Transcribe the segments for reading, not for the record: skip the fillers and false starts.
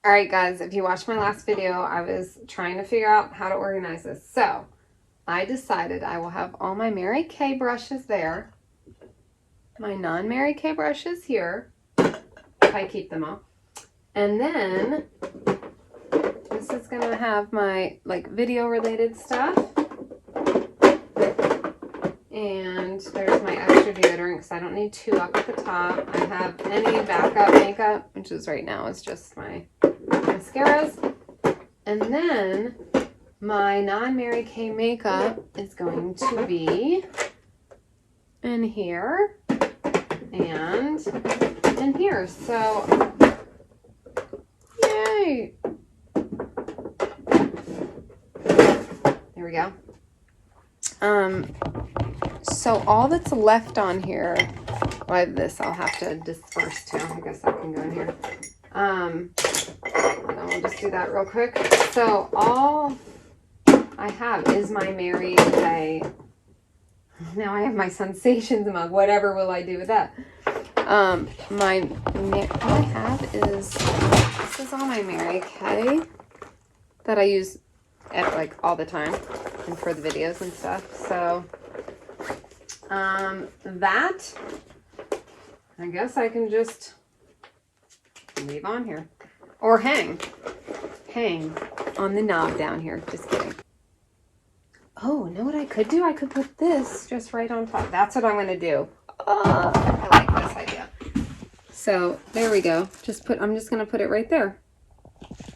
All right, guys, if you watched my last video, I was trying to figure out how to organize this. So I decided I will have all my Mary Kay brushes there, my non-Mary Kay brushes here, if I keep them all. And then this is going to have my video related stuff. And there's my extra deodorant because I don't need two up at the top. I have any backup makeup, which is right now is just my mascaras. And then my non-Mary Kay makeup is going to be in here and in here. So, yay! There we go. So all that's left on here, well, this I'll have to disperse too. I guess that can go in here. And then we'll just do that real quick. So all I have is my Mary Kay. Now I have my Sensations mug. Whatever will I do with that? All I have is, this is all my Mary Kay that I use at all the time and for the videos and stuff. So that I guess I can just leave on here or hang on the knob down here. Just kidding. Oh, know what I could do? I could put this just right on top. That's what I'm going to do. Oh, I like this idea. So there we go. I'm just going to put it right there.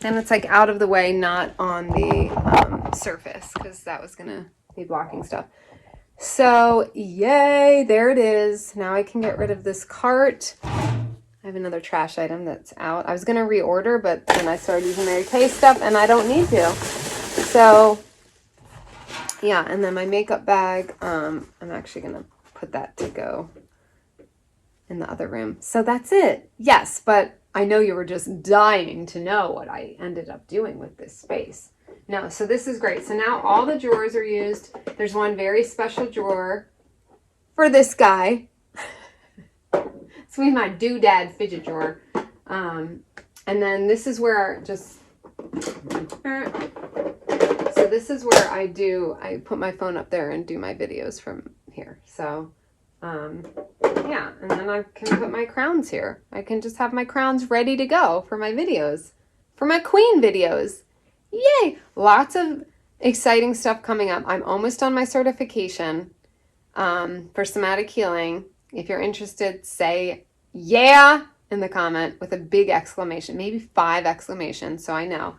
And it's out of the way, not on the surface, because that was going to be blocking stuff. So yay, there it is. Now I can get rid of this cart. I have another trash item that's out. I was going to reorder, but then I started using Mary Kay stuff and I don't need to. So yeah, and then my makeup bag, I'm actually going to put that to go in the other room. So that's it. Yes, but I know you were just dying to know what I ended up doing with this space. No, so this is great. So now all the drawers are used. There's one very special drawer for this guy. It's my doodad fidget drawer. And then this is where so this is where I put my phone up there and do my videos from here. So, yeah, and then I can put my crowns here. I can just have my crowns ready to go for my videos, for my queen videos. Yay! Lots of exciting stuff coming up. I'm almost on my certification for somatic healing. If you're interested, say yeah in the comment with a big exclamation, maybe 5 exclamations, so I know.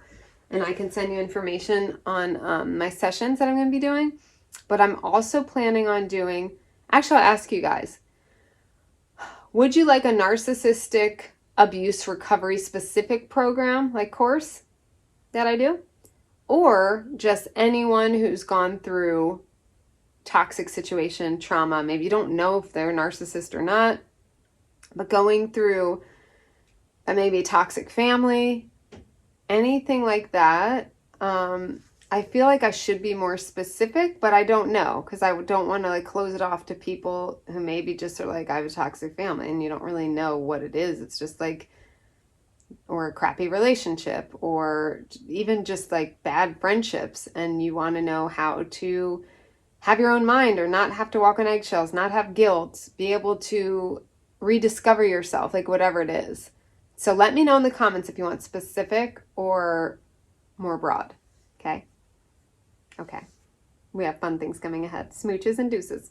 And I can send you information on my sessions that I'm going to be doing. But I'm also planning on doing, actually I'll ask you guys, would you like a narcissistic abuse recovery specific program, course that I do? Or just anyone who's gone through toxic situation, trauma, maybe you don't know if they're a narcissist or not, but going through maybe a toxic family, anything like that. I feel like I should be more specific, but I don't know, because I don't want to close it off to people who maybe just are I have a toxic family and you don't really know what it is. It's just or a crappy relationship, or even just bad friendships, and you want to know how to have your own mind or not have to walk on eggshells, not have guilt, be able to rediscover yourself, whatever it is. So let me know in the comments if you want specific or more broad. Okay? Okay. We have fun things coming ahead. Smooches and deuces.